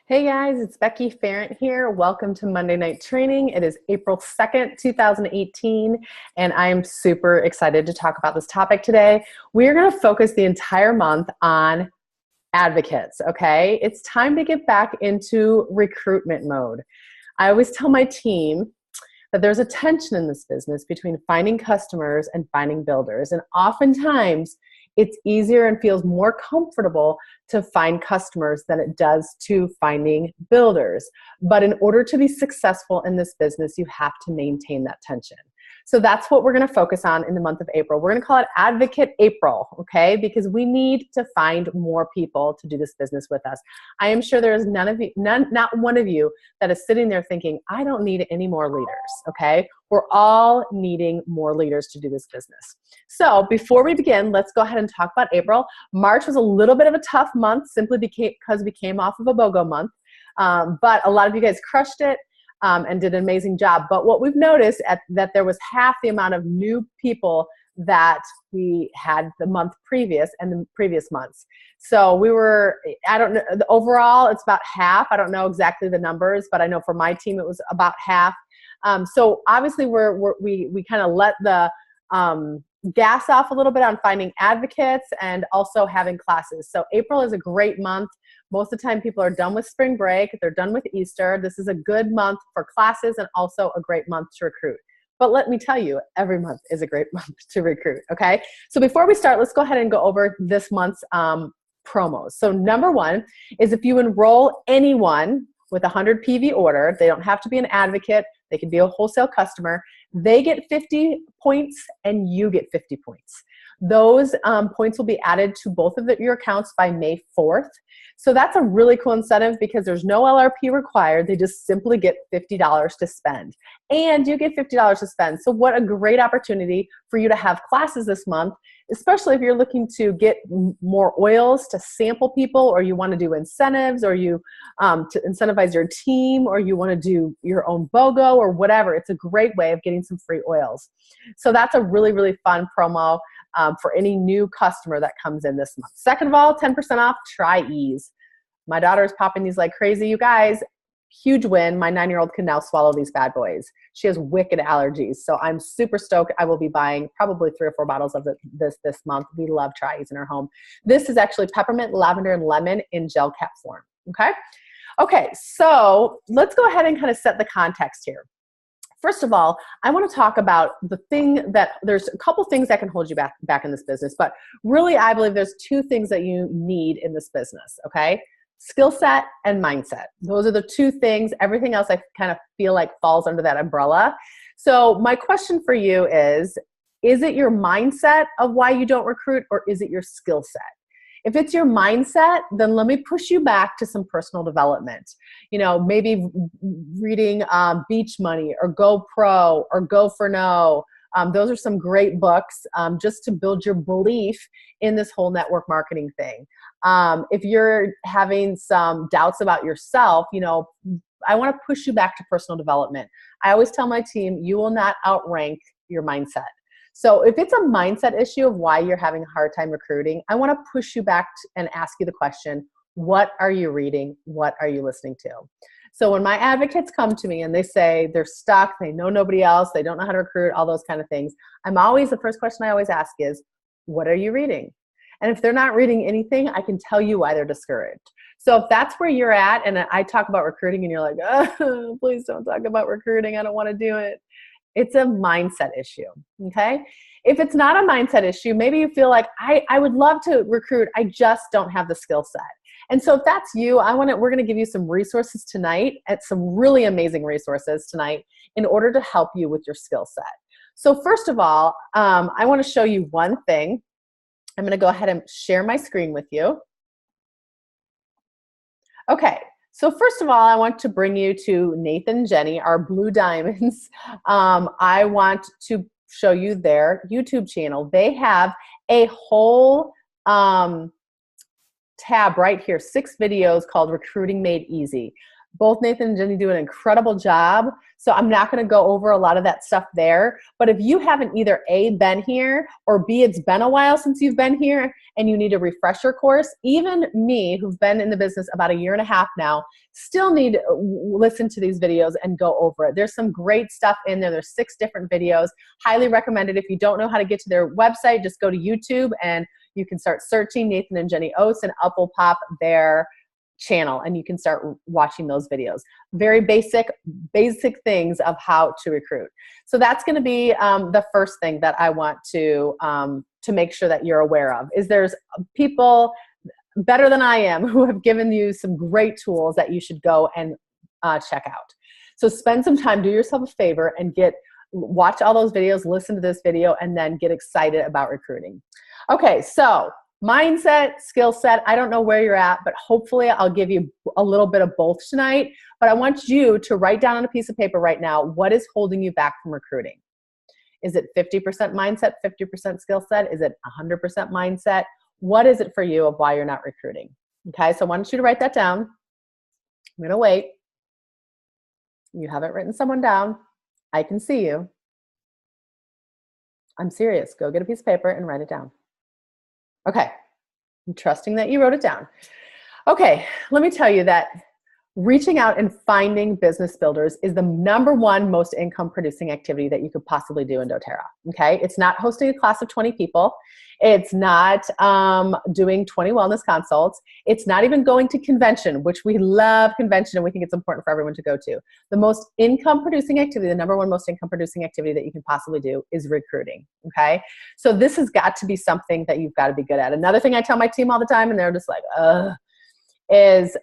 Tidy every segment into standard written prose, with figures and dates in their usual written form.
Hey guys, it's Beckie Farrant here. Welcome to Monday Night Training. It is April 2nd, 2018, and I am super excited to talk about this topic today. We're going to focus the entire month on advocates, okay? It's time to get back into recruitment mode. I always tell my team that there's a tension in this business between finding customers and finding builders, and oftentimes it's easier and feels more comfortable to find customers than it does to finding builders. But in order to be successful in this business, you have to maintain that tension. So that's what we're going to focus on in the month of April. We're going to call it Advocate April, okay? Because we need to find more people to do this business with us. I am sure there is not one of you that is sitting there thinking, I don't need any more leaders, okay? We're all needing more leaders to do this business. So before we begin, let's go ahead and talk about April. March was a little bit of a tough month simply because we came off of a BOGO month, but a lot of you guys crushed it. And did an amazing job. But what we've noticed that there was half the amount of new people that we had the month previous and the previous months. So we were, I don't know, overall it's about half. I don't know exactly the numbers, but I know for my team it was about half. So obviously we kind of let the gas off a little bit on finding advocates and also having classes. So April is a great month. Most of the time people are done with spring break. They're done with Easter. This is a good month for classes and also a great month to recruit. But let me tell you, every month is a great month to recruit, okay? So before we start, let's go ahead and go over this month's promos. So number one is if you enroll anyone with a 100 PV order, they don't have to be an advocate. They can be a wholesale customer. They get 50 points and you get 50 points. Those points will be added to both of your accounts by May 4th. So that's a really cool incentive because there's no LRP required. They just simply get $50 to spend. And you get $50 to spend. So what a great opportunity for you to have classes this month, especially if you're looking to get more oils to sample people, or you want to do incentives, or you to incentivize your team, or you want to do your own BOGO or whatever. It's a great way of getting some free oils. So that's a really, really fun promo for any new customer that comes in this month. Second of all, 10% off Tri-Ease. My daughter is popping these like crazy. You guys, huge win. My 9-year-old can now swallow these bad boys. She has wicked allergies. So I'm super stoked. I will be buying probably 3 or 4 bottles of this month. We love Tri-Ease in our home. This is actually peppermint, lavender, and lemon in gel cap form. Okay, so let's go ahead and kind of set the context here. First of all, I want to talk about the thing that there's a couple things that can hold you back in this business, but really I believe there's 2 things that you need in this business, okay? Skill set and mindset. Those are the 2 things. Everything else I kind of feel like falls under that umbrella. So my question for you is it your mindset of why you don't recruit, or is it your skill set? If it's your mindset, then let me push you back to some personal development. You know, maybe reading Beach Money or Go Pro or Go for No. Those are some great books just to build your belief in this whole network marketing thing. If you're having some doubts about yourself, you know, I want to push you back to personal development. I always tell my team, you will not outrank your mindset. So if it's a mindset issue of why you're having a hard time recruiting, I want to push you back and ask you the question, what are you reading? What are you listening to? So when my advocates come to me and they say they're stuck, they know nobody else, they don't know how to recruit, all those kind of things, the first question I always ask is, what are you reading? And if they're not reading anything, I can tell you why they're discouraged. So if that's where you're at and I talk about recruiting and you're like, oh, please don't talk about recruiting, I don't want to do it. It's a mindset issue, okay? If it's not a mindset issue, maybe you feel like, I would love to recruit, I just don't have the skill set. And so if that's you, we're gonna give you some resources tonight, some really amazing resources tonight in order to help you with your skill set. So first of all, I wanna show you one thing. I'm gonna go ahead and share my screen with you. Okay. So first of all, I want to bring you to Nathan and Jenny, our Blue Diamonds. I want to show you their YouTube channel. They have a whole tab right here, 6 videos called Recruiting Made Easy. Both Nathan and Jenny do an incredible job. So I'm not going to go over a lot of that stuff there. But if you haven't either A, been here, or B, it's been a while since you've been here and you need a refresher course, even me, who've been in the business about 1.5 years now, still need to listen to these videos and go over it. There's some great stuff in there. There's 6 different videos. Highly recommended. If you don't know how to get to their website, just go to YouTube and you can start searching Nathan and Jenny Oates, and up will pop their channel and you can start watching those videos. Very basic things of how to recruit. So that's going to be the first thing that I want to make sure that you're aware of, is there's people better than I am who have given you some great tools that you should go and check out. So spend some time, do yourself a favor and watch all those videos, listen to this video, and then get excited about recruiting. Okay, so mindset, skill set, I don't know where you're at, but hopefully I'll give you a little bit of both tonight. But I want you to write down on a piece of paper right now, what is holding you back from recruiting? Is it 50% mindset, 50% skill set? Is it 100% mindset? What is it for you of why you're not recruiting? Okay, so I want you to write that down. I'm going to wait. You haven't written someone down. I can see you. I'm serious. Go get a piece of paper and write it down. Okay, I'm trusting that you wrote it down. Okay, let me tell you that reaching out and finding business builders is the #1 most income producing activity that you could possibly do in doTERRA. Okay, it's not hosting a class of 20 people. It's not doing 20 wellness consults. It's not even going to convention, which we love convention and we think it's important for everyone to go to. The most income producing activity, the #1 most income producing activity that you can possibly do is recruiting. Okay, so this has got to be something that you've got to be good at. Another thing I tell my team all the time, and they're just like, ugh, is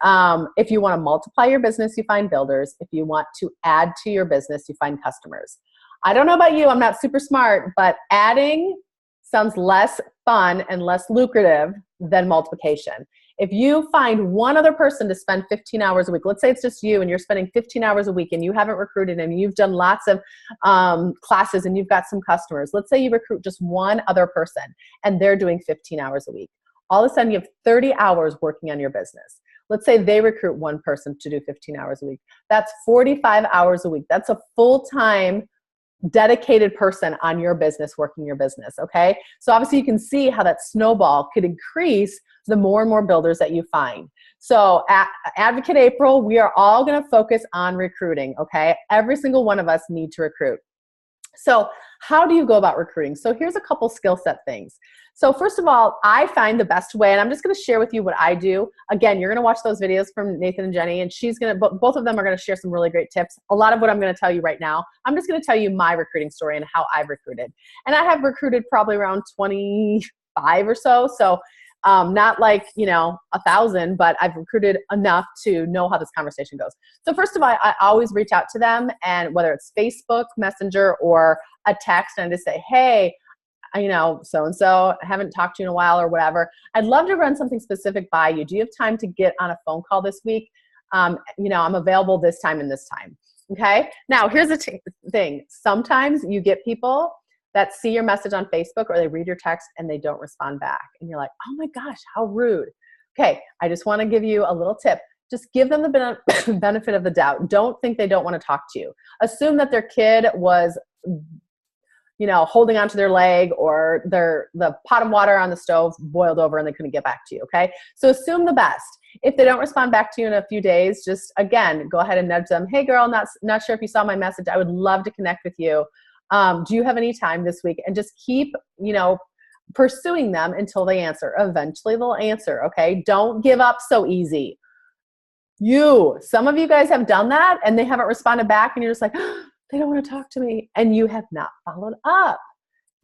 if you want to multiply your business, you find builders. If you want to add to your business, you find customers. I don't know about you, I'm not super smart, but adding sounds less fun and less lucrative than multiplication. If you find one other person to spend 15 hours a week, let's say it's just you and you're spending 15 hours a week and you haven't recruited and you've done lots of classes and you've got some customers. Let's say you recruit just one other person and they're doing 15 hours a week. All of a sudden you have 30 hours working on your business. Let's say they recruit one person to do 15 hours a week. That's 45 hours a week. That's a full-time dedicated person on your business working your business, okay? So obviously you can see how that snowball could increase the more and more builders that you find. So at Advocate April, we are all gonna focus on recruiting, okay? Every single one of us need to recruit. So how do you go about recruiting? So here's a couple skill set things. So first of all, I find the best way, and I'm just going to share with you what I do. Again, you're going to watch those videos from Nathan and Jenny, and both of them are going to share some really great tips. A lot of what I'm going to tell you right now, I'm just going to tell you my recruiting story and how I've recruited. And I have recruited probably around 25 or so. So not like, 1,000, but I've recruited enough to know how this conversation goes. So first of all, I always reach out to them, and whether it's Facebook, Messenger, or a text, and I just say, hey, so-and-so, I haven't talked to you in a while or whatever. I'd love to run something specific by you. Do you have time to get on a phone call this week? I'm available this time and this time. Okay. Now here's the thing. Sometimes you get people that see your message on Facebook or they read your text and they don't respond back. And you're like, oh my gosh, how rude. Okay. I just want to give you a little tip. Just give them the benefit of the doubt. Don't think they don't want to talk to you. Assume that their kid was holding onto their leg, or the pot of water on the stove boiled over and they couldn't get back to you, okay? So assume the best. If they don't respond back to you in a few days, just, again, go ahead and nudge them. Hey, girl, not sure if you saw my message. I would love to connect with you. Do you have any time this week? And just keep, pursuing them until they answer. Eventually they'll answer, okay? Don't give up so easy. Some of you guys have done that and they haven't responded back and you're just like, they don't want to talk to me, and you have not followed up.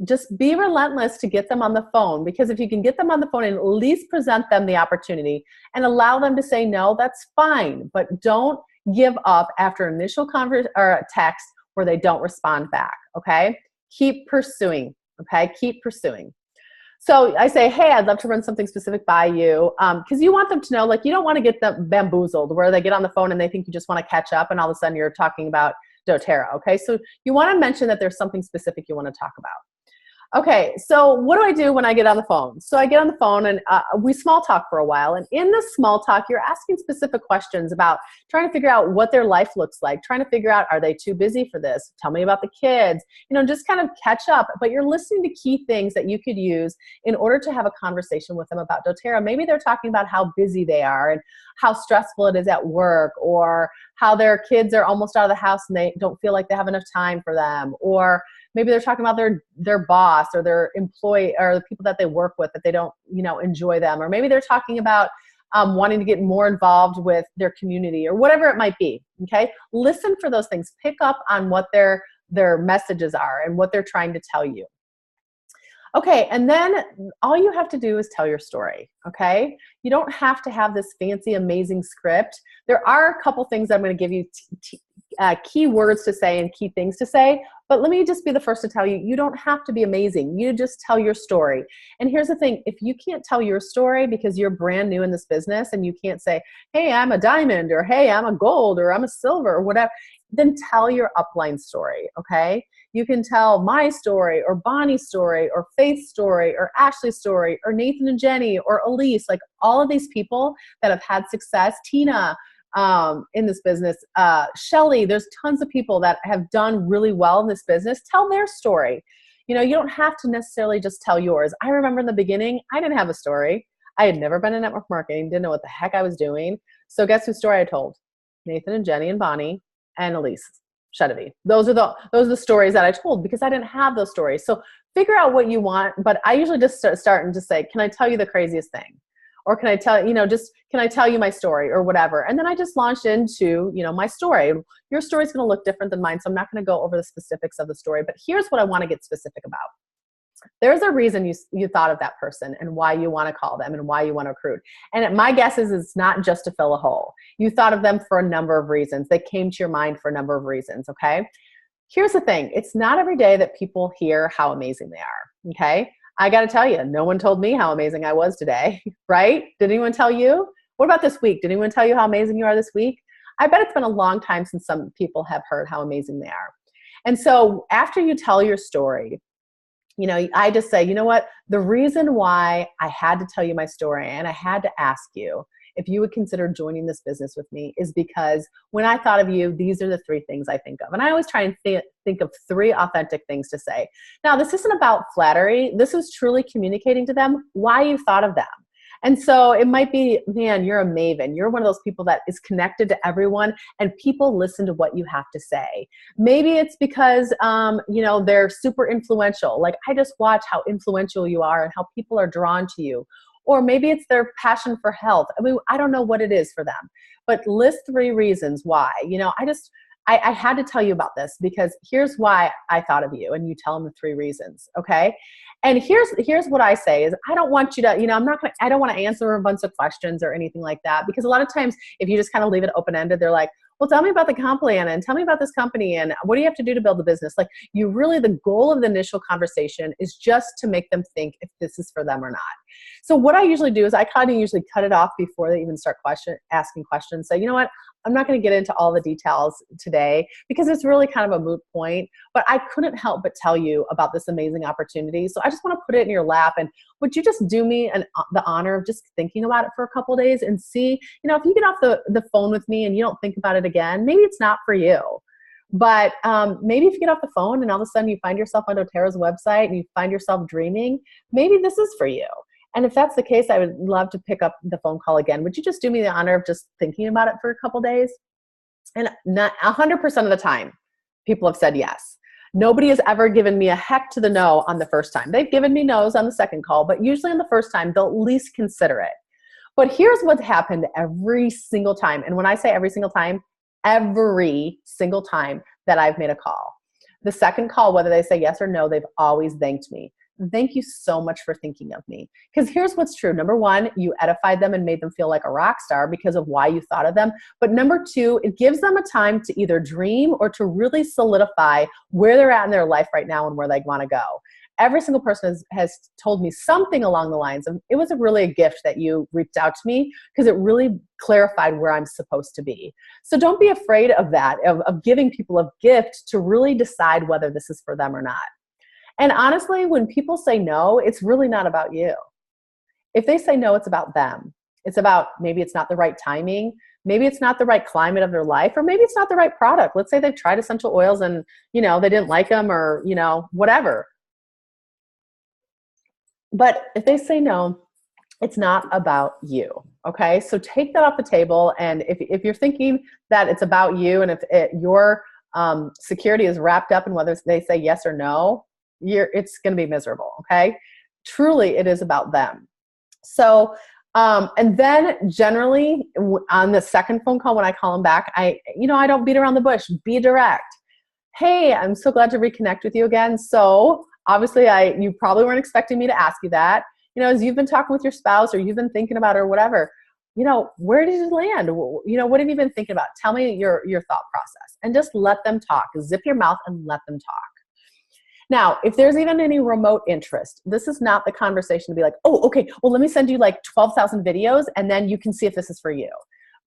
Just be relentless to get them on the phone, because if you can get them on the phone and at least present them the opportunity and allow them to say no, that's fine. But don't give up after initial text where they don't respond back, okay? Keep pursuing, okay? Keep pursuing. So I say, hey, I'd love to run something specific by you, because you want them to know, you don't want to get them bamboozled where they get on the phone and they think you just want to catch up and all of a sudden you're talking about doTERRA, okay? So you want to mention that there's something specific you want to talk about. Okay, so what do I do when I get on the phone? So I get on the phone and we small talk for a while. And in the small talk, you're asking specific questions about trying to figure out what their life looks like, trying to figure out, are they too busy for this? Tell me about the kids, just kind of catch up. But you're listening to key things that you could use in order to have a conversation with them about doTERRA. Maybe they're talking about how busy they are and how stressful it is at work, or how their kids are almost out of the house and they don't feel like they have enough time for them, or maybe they're talking about their boss or their employee or the people that they work with, that they don't, enjoy them. Or maybe they're talking about wanting to get more involved with their community, or whatever it might be. Okay. Listen for those things. Pick up on what their messages are and what they're trying to tell you. Okay, and then all you have to do is tell your story, okay? You don't have to have this fancy, amazing script. There are a couple things I'm going to give you key words to say and key things to say, but let me just be the first to tell you, you don't have to be amazing. You just tell your story. And here's the thing, if you can't tell your story because you're brand new in this business and you can't say, hey, I'm a diamond, or hey, I'm a gold, or I'm a silver, or whatever, then tell your upline story, okay? You can tell my story, or Bonnie's story, or Faith's story, or Ashley's story, or Nathan and Jenny, or Elise, like all of these people that have had success, Tina in this business, Shelly, there's tons of people that have done really well in this business. Tell their story. You don't have to necessarily just tell yours. I remember in the beginning, I didn't have a story. I had never been in network marketing, didn't know what the heck I was doing. So guess whose story I told? Nathan and Jenny and Bonnie and Elise Chedevi. Those are the stories that I told, because I didn't have those stories. So figure out what you want, but I usually just start and just say, can I tell you the craziest thing? Or can I tell, can I tell you my story, or whatever? And then I just launched into, my story. Your story is going to look different than mine, so I'm not going to go over the specifics of the story, but here's what I want to get specific about. There's a reason you thought of that person and why you want to call them and why you want to recruit. And my guess is it's not just to fill a hole. You thought of them for a number of reasons. They came to your mind for a number of reasons, okay? Here's the thing. It's not every day that people hear how amazing they are, okay? I got to tell you, no one told me how amazing I was today, right? Did anyone tell you? What about this week? Did anyone tell you how amazing you are this week? I bet it's been a long time since some people have heard how amazing they are. And so after you tell your story, I just say, you know what? The reason why I had to tell you my story and I had to ask you if you would consider joining this business with me is because when I thought of you, these are the three things I think of. And I always try and think of three authentic things to say. Now, this isn't about flattery. This is truly communicating to them why you thought of them. And so it might be, man, you're a maven. You're one of those people that is connected to everyone and people listen to what you have to say. Maybe it's because, they're super influential. Like, I just watch how influential you are and how people are drawn to you. Or maybe it's their passion for health. I mean, I don't know what it is for them, but list three reasons why. I had to tell you about this because here's why I thought of you, and you tell them the three reasons, okay? And here's what I say is I don't want you to, I don't want to answer a bunch of questions or anything like that, because a lot of times if you just kind of leave it open-ended, they're like, well, tell me about the comp plan and tell me about this company and what do you have to do to build the business? Like, the goal of the initial conversation is just to make them think if this is for them or not. So what I usually do is I kind of usually cut it off before they even start asking questions. Say, you know what? I'm not going to get into all the details today because it's really kind of a moot point, but I couldn't help but tell you about this amazing opportunity. So I just want to put it in your lap. And would you just do me the honor of just thinking about it for a couple of days and see, if you get off the phone with me and you don't think about it again, maybe it's not for you. But maybe if you get off the phone and all of a sudden you find yourself on doTERRA's website and you find yourself dreaming, maybe this is for you. And if that's the case, I would love to pick up the phone call again. Would you just do me the honor of just thinking about it for a couple days? And not 100% of the time, people have said yes. Nobody has ever given me a heck to the no on the first time. They've given me no's on the second call, but usually on the first time, they'll at least consider it. But here's what's happened every single time. And when I say every single time that I've made a call. The second call, whether they say yes or no, they've always thanked me. Thank you so much for thinking of me. Because here's what's true. Number one, you edified them and made them feel like a rock star because of why you thought of them. But number two, it gives them a time to either dream or to really solidify where they're at in their life right now and where they want to go. Every single person has told me something along the lines of, it was really a gift that you reached out to me because it really clarified where I'm supposed to be. So don't be afraid of that, of giving people a gift to really decide whether this is for them or not. And honestly, when people say no, it's really not about you. If they say no, it's about them. It's about maybe it's not the right timing. Maybe it's not the right climate of their life, or maybe it's not the right product. Let's say they've tried essential oils and, they didn't like them, or, whatever. But if they say no, it's not about you. Okay. So take that off the table. And if you're thinking that it's about you, and if your security is wrapped up in whether they say yes or no, it's going to be miserable. Okay. Truly, it is about them. So, and then generally on the second phone call, when I call them back, I don't beat around the bush, be direct. Hey, I'm so glad to reconnect with you again. So obviously you probably weren't expecting me to ask you that. As you've been talking with your spouse, or you've been thinking about it, or whatever, where did you land? What have you been thinking about? Tell me your thought process, and just let them talk. Zip your mouth and let them talk. Now, if there's even any remote interest, this is not the conversation to be like, oh, okay, well, let me send you like 12,000 videos and then you can see if this is for you.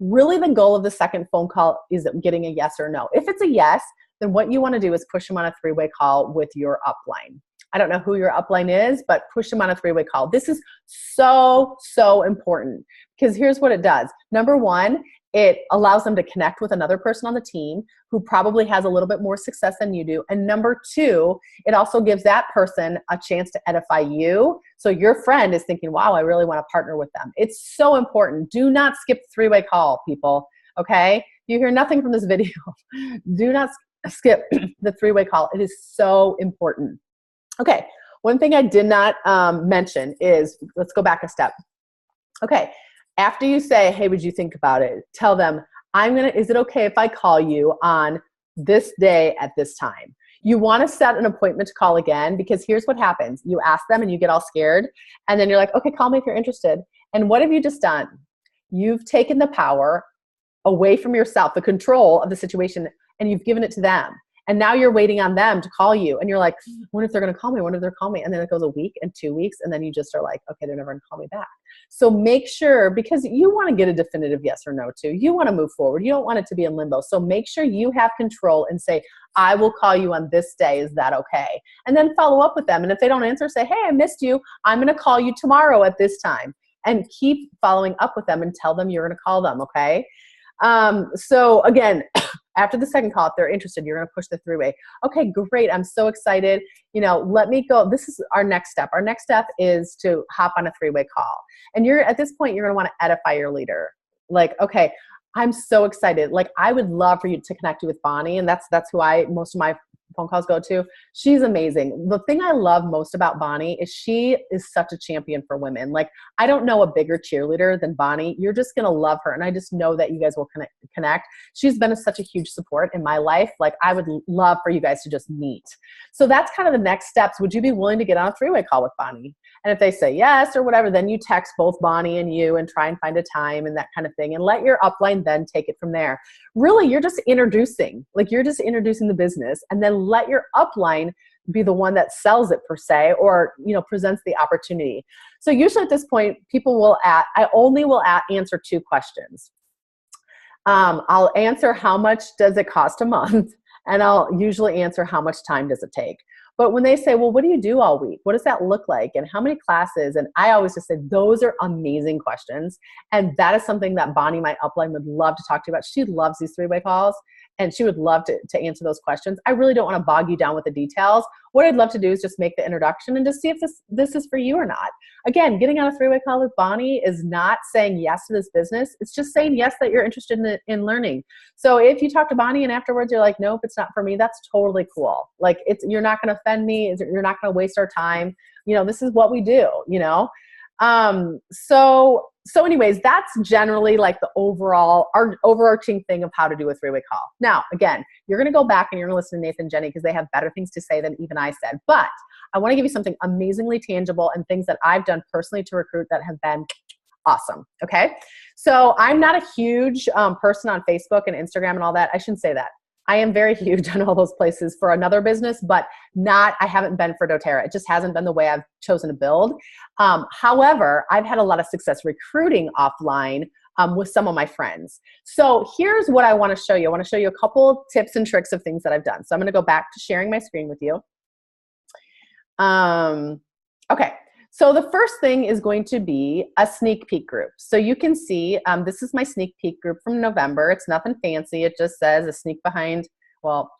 Really, the goal of the second phone call is getting a yes or no. If it's a yes, then what you want to do is push them on a three-way call with your upline. I don't know who your upline is, but push them on a three-way call. This is so, so important, because here's what it does. Number one, it allows them to connect with another person on the team who probably has a little bit more success than you do. And number two, it also gives that person a chance to edify you. So your friend is thinking, wow, I really want to partner with them. It's so important. Do not skip the three-way call, people. Okay? You hear nothing from this video. Do not skip the three-way call. It is so important. Okay. One thing I did not mention is, let's go back a step. Okay. After you say, hey, would you think about it? Tell them, is it okay if I call you on this day at this time? You want to set an appointment to call again, because here's what happens. You ask them and you get all scared, and then you're like, okay, call me if you're interested. And what have you just done? You've taken the power away from yourself, the control of the situation, and you've given it to them. And now you're waiting on them to call you. And you're like, what if they're going to call me? What if they're calling me? And then it goes a week and 2 weeks. And then you just are like, okay, they're never going to call me back. So make sure, because you want to get a definitive yes or no too. You want to move forward. You don't want it to be in limbo. So make sure you have control and say, I will call you on this day. Is that okay? And then follow up with them. And if they don't answer, say, hey, I missed you. I'm going to call you tomorrow at this time. And keep following up with them and tell them you're going to call them. Okay. So again, after the second call, if they're interested, you're going to push the three-way. Okay, great. I'm so excited. Let me go. This is our next step. Our next step is to hop on a three-way call. And at this point, you're going to want to edify your leader. Like, okay, I'm so excited. Like, I would love for you to connect you with Bonnie. And that's who most of my phone calls go to. She's amazing. The thing I love most about Bonnie is she is such a champion for women. Like, I don't know a bigger cheerleader than Bonnie. You're just going to love her. And I just know that you guys will connect. She's been such a huge support in my life. Like, I would love for you guys to just meet. So that's kind of the next steps. Would you be willing to get on a three-way call with Bonnie? And if they say yes or whatever, then you text both Bonnie and you and try and find a time and that kind of thing, and let your upline then take it from there. Really, you're just introducing the business, and then let your upline be the one that sells it per se, or, presents the opportunity. So usually at this point, I only will answer two questions. I'll answer how much does it cost a month, and I'll usually answer how much time does it take. But when they say, well, what do you do all week? What does that look like? And how many classes? And I always just say, those are amazing questions. And that is something that Bonnie, my upline, would love to talk to you about. She loves these three-way calls, and she would love to answer those questions. I really don't want to bog you down with the details. What I'd love to do is just make the introduction and just see if this is for you or not. Again, getting on a three-way call with Bonnie is not saying yes to this business. It's just saying yes that you're interested in learning. So if you talk to Bonnie and afterwards you're like, nope, it's not for me, that's totally cool. Like, you're not going to offend me. You're not going to waste our time. This is what we do, So anyways, that's generally like the overarching thing of how to do a three-way call. Now, again, you're going to go back and you're going to listen to Nathan and Jenny, because they have better things to say than even I said. But I want to give you something amazingly tangible and things that I've done personally to recruit that have been awesome. Okay. So I'm not a huge person on Facebook and Instagram and all that. I shouldn't say that. I am very huge on all those places for another business, but I haven't been for doTERRA. It just hasn't been the way I've chosen to build. However, I've had a lot of success recruiting offline with some of my friends. So here's what I want to show you. I want to show you a couple tips and tricks of things that I've done. So I'm going to go back to sharing my screen with you. Okay, so the first thing is going to be a sneak peek group. So you can see, this is my sneak peek group from November. It's nothing fancy. It just says a sneak behind, well,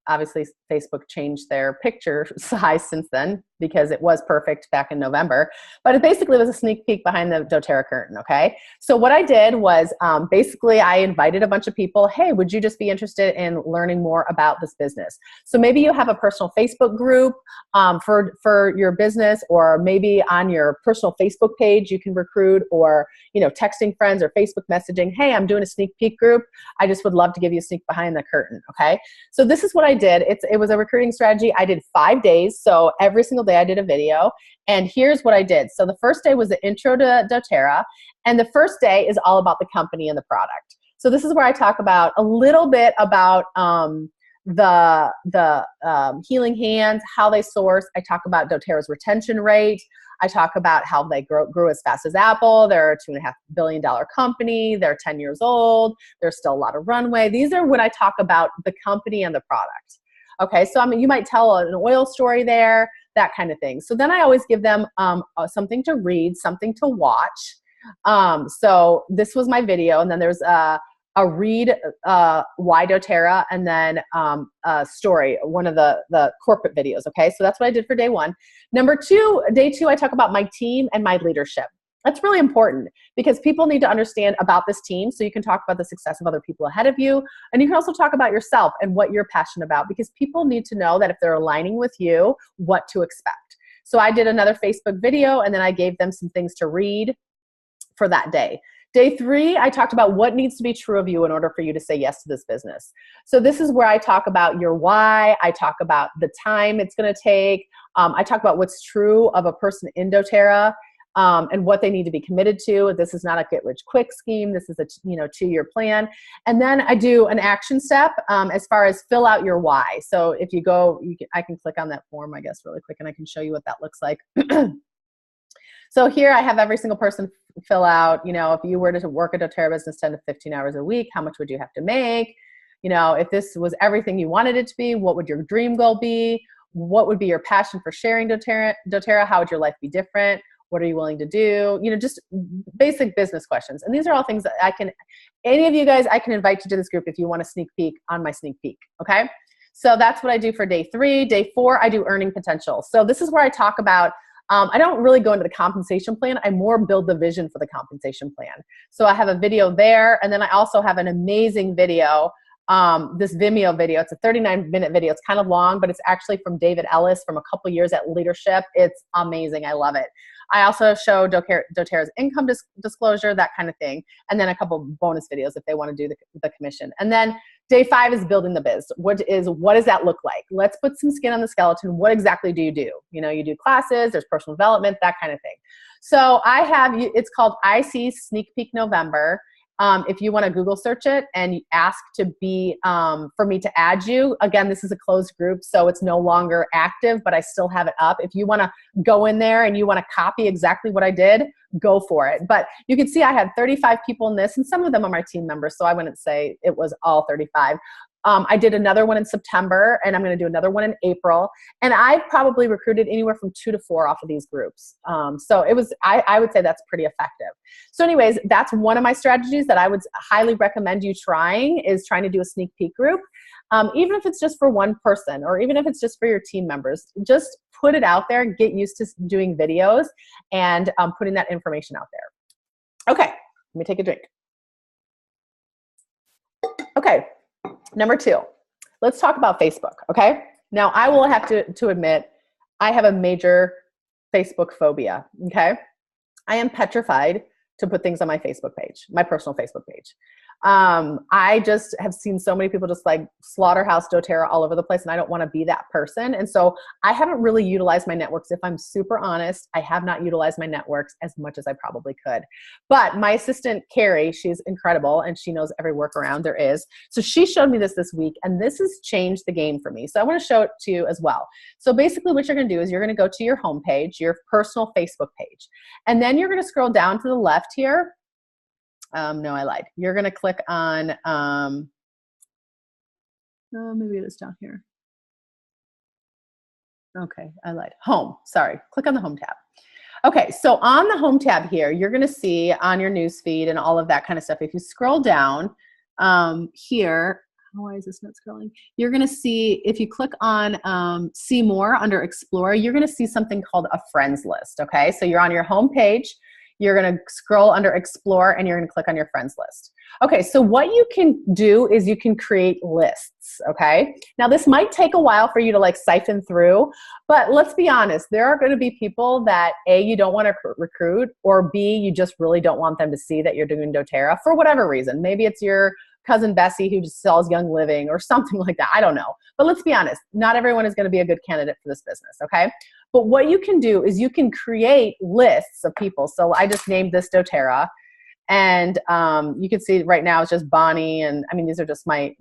obviously Facebook changed their picture size since then because it was perfect back in November, but it basically was a sneak peek behind the doTERRA curtain. Okay, so what I did was basically I invited a bunch of people. Hey, would you just be interested in learning more about this business? So maybe you have a personal Facebook group for your business, or maybe on your personal Facebook page you can recruit, or texting friends or Facebook messaging. Hey, I'm doing a sneak peek group. I just would love to give you a sneak behind the curtain. Okay, so this is what I did. It was a recruiting strategy. I did 5 days. So every single day I did a video. And here's what I did. So the first day was the intro to doTERRA. And the first day is all about the company and the product. So this is where I talk about a little bit about the healing hands, how they source. I talk about doTERRA's retention rate. I talk about how they grew as fast as Apple. They're a $2.5 billion company. They're 10 years old. There's still a lot of runway. These are when I talk about the company and the product. Okay, so you might tell an oil story there, that kind of thing. So then I always give them something to read, something to watch. So this was my video, and then there's a read why doTERRA, and then a story, one of the corporate videos. Okay, so that's what I did for day 1. Day 2, I talk about my team and my leadership. That's really important because people need to understand about this team, so you can talk about the success of other people ahead of you, and you can also talk about yourself and what you're passionate about, because people need to know that if they're aligning with you, what to expect. So I did another Facebook video, and then I gave them some things to read for that day. Day 3, I talked about what needs to be true of you in order for you to say yes to this business. So this is where I talk about your why. I talk about the time it's going to take. I talk about what's true of a person in doTERRA, and what they need to be committed to. This is not a get-rich-quick scheme. This is a 2-year plan. And then I do an action step as far as fill out your why. So if you go, I can click on that form, I guess, really quick, and I can show you what that looks like. So here I have every single person fill out, if you were to work a doTERRA business 10 to 15 hours a week, how much would you have to make? If this was everything you wanted it to be, what would your dream goal be? What would be your passion for sharing doTERRA? How would your life be different? What are you willing to do? Just basic business questions. And these are all things that any of you guys, I can invite you to this group if you want a sneak peek on my sneak peek, okay? So that's what I do for day 3. Day 4, I do earning potential. So this is where I talk about, I don't really go into the compensation plan. I more build the vision for the compensation plan. So I have a video there, and then I also have an amazing video, this Vimeo video. It's a 39-minute video. It's kind of long, but it's actually from David Ellis from a couple years at Leadership. It's amazing. I love it. I also show doTERRA's income disclosure, that kind of thing, and then a couple bonus videos if they want to do the commission. And then day 5 is building the biz. What does that look like? Let's put some skin on the skeleton. What exactly do? You do classes, there's personal development, that kind of thing. So it's called IC Sneak Peek November. If you want to Google search it and ask to be, for me to add you, again, this is a closed group, so it's no longer active, but I still have it up. If you want to go in there and you want to copy exactly what I did, go for it. But you can see I had 35 people in this, and some of them are my team members, so I wouldn't say it was all 35. I did another one in September, and I'm going to do another one in April. And I've probably recruited anywhere from 2 to 4 off of these groups. So I would say that's pretty effective. So anyways, that's one of my strategies that I would highly recommend you trying, is trying to do a sneak peek group. Even if it's just for one person, or even if it's just for your team members, just put it out there, get used to doing videos and putting that information out there. Okay, let me take a drink. Okay. Number 2, let's talk about Facebook, okay? Now, I will have to admit, I have a major Facebook phobia, okay? I am petrified to put things on my Facebook page, my personal Facebook page. I just have seen so many people just like slaughterhouse doTERRA all over the place, and I don't want to be that person. And so I haven't really utilized my networks. If I'm super honest, I have not utilized my networks as much as I probably could. But my assistant, Carrie, she's incredible, and she knows every workaround there is. So she showed me this week, and this has changed the game for me. So I want to show it to you as well. So basically what you're going to do is you're going to go to your homepage, your personal Facebook page, and then you're going to scroll down to the left here. No, I lied. You're going to click on, maybe it is down here. Okay, I lied. Home, sorry. Click on the home tab. Okay, so on the home tab here, you're gonna see on your news feed and all of that kind of stuff. If you scroll down here, why is this not scrolling? You're gonna see, if you click on see more under explore, you're gonna see something called a friends list, okay? So you're on your home page, you're gonna scroll under explore and you're gonna click on your friends list. Okay, so what you can do is you can create lists, okay? Now this might take a while for you to like siphon through, but let's be honest, there are gonna be people that A, you don't wanna recruit, or B, you just really don't want them to see that you're doing doTERRA for whatever reason. Maybe it's your cousin Bessie who just sells Young Living or something like that, I don't know. But let's be honest, not everyone is gonna be a good candidate for this business, okay? But what you can do is you can create lists of people. So I just named this doTERRA. And you can see right now it's just Bonnie, and I mean, these are just my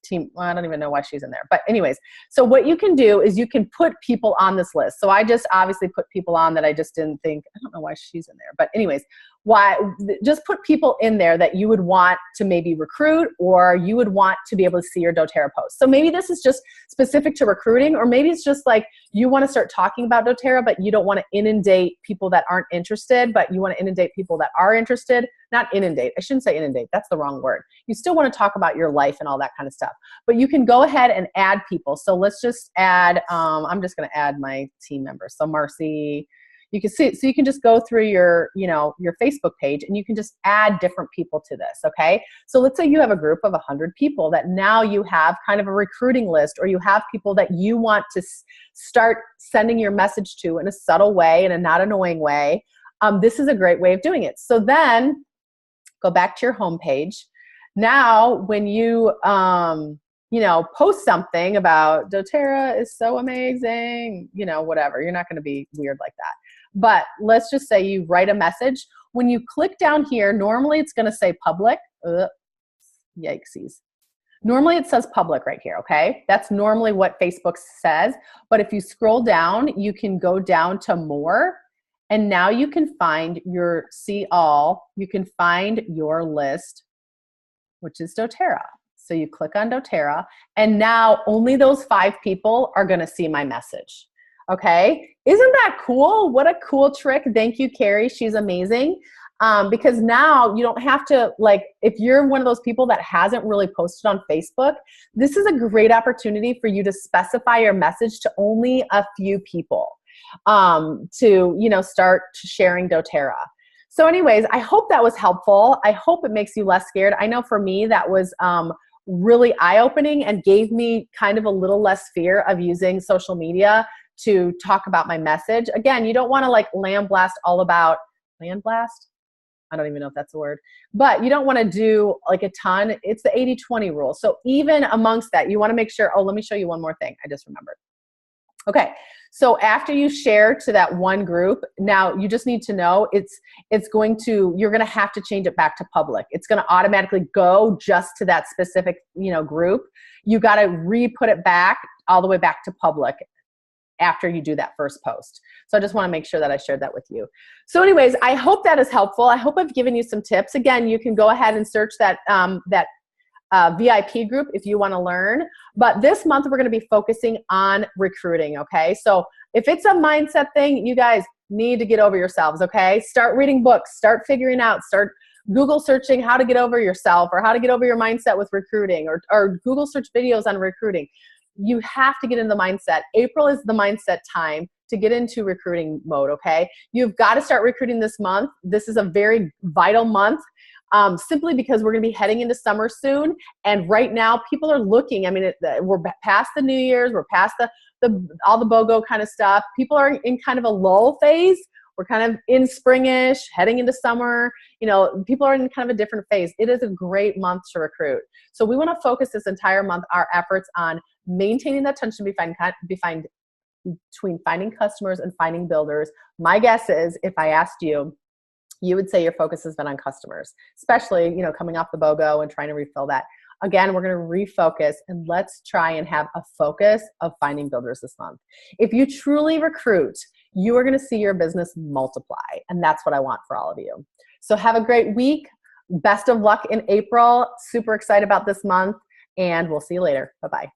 team. Well, I don't even know why she's in there. But anyways, so what you can do is you can put people on this list. So I just obviously put people on that I just didn't think, I don't know why she's in there. But anyways, just put people in there that you would want to maybe recruit, or you would want to be able to see your doTERRA post. So maybe this is just specific to recruiting, or maybe it's just like you want to start talking about doTERRA, but you don't want to inundate people that aren't interested, but you want to inundate people that are interested. Not inundate. I shouldn't say inundate. That's the wrong word. You still want to talk about your life and all that kind of stuff. But you can go ahead and add people. So let's just add, I'm just going to add my team members. So Marcy, you can see, so you can just go through your, your Facebook page and you can just add different people to this, okay? So let's say you have a group of 100 people that now you have kind of a recruiting list, or you have people that you want to start sending your message to in a subtle way, in a not annoying way. This is a great way of doing it. So then go back to your home page. Now, when you, post something about doTERRA is so amazing, whatever, you're not going to be weird like that. But let's just say you write a message. When you click down here, normally it's going to say public. Yikesies. Normally it says public right here, okay? That's normally what Facebook says. But if you scroll down, you can go down to more. And now you can find your see all, you can find your list, which is doTERRA. So you click on doTERRA, and now only those 5 people are gonna see my message, okay? Isn't that cool? What a cool trick. Thank you, Carrie, she's amazing. Because now you don't have to, if you're one of those people that hasn't really posted on Facebook, this is a great opportunity for you to specify your message to only a few people. To start sharing doTERRA. So anyways, I hope that was helpful. I hope it makes you less scared. I know for me that was really eye-opening and gave me kind of a little less fear of using social media to talk about my message. Again, you don't want to land blast all about land blast. I don't even know if that's a word, but you don't want to do a ton. It's the 80-20 rule. So even amongst that, you want to make sure, let me show you one more thing. I just remembered. Okay, so after you share to that one group, now you just need to know you're gonna have to change it back to public. It's gonna automatically go just to that specific, group. You gotta re-put it back all the way back to public after you do that first post. So I just wanna make sure that I shared that with you. So anyways, I hope that is helpful. I hope I've given you some tips. Again, you can go ahead and search that, VIP group if you want to learn. But this month we're going to be focusing on recruiting, okay? So if it's a mindset thing, you guys need to get over yourselves, okay? Start reading books, start figuring out, start Google searching how to get over yourself, or how to get over your mindset with recruiting, or Google search videos on recruiting. You have to get in the mindset. April is the mindset time to get into recruiting mode, okay? You've got to start recruiting this month. This is a very vital month. Simply because we're going to be heading into summer soon, and right now people are looking. I mean, we're past the New Year's, we're past all the BOGO kind of stuff. People are in kind of a lull phase. We're kind of in springish, heading into summer. People are in kind of a different phase. It is a great month to recruit. So we want to focus this entire month our efforts on maintaining that tension between finding customers and finding builders. My guess is, if I asked you, you would say your focus has been on customers, especially, coming off the BOGO and trying to refill that. Again, we're going to refocus, and let's try and have a focus of finding builders this month. If you truly recruit, you are going to see your business multiply, and that's what I want for all of you. So have a great week. Best of luck in April. Super excited about this month, and we'll see you later. Bye-bye.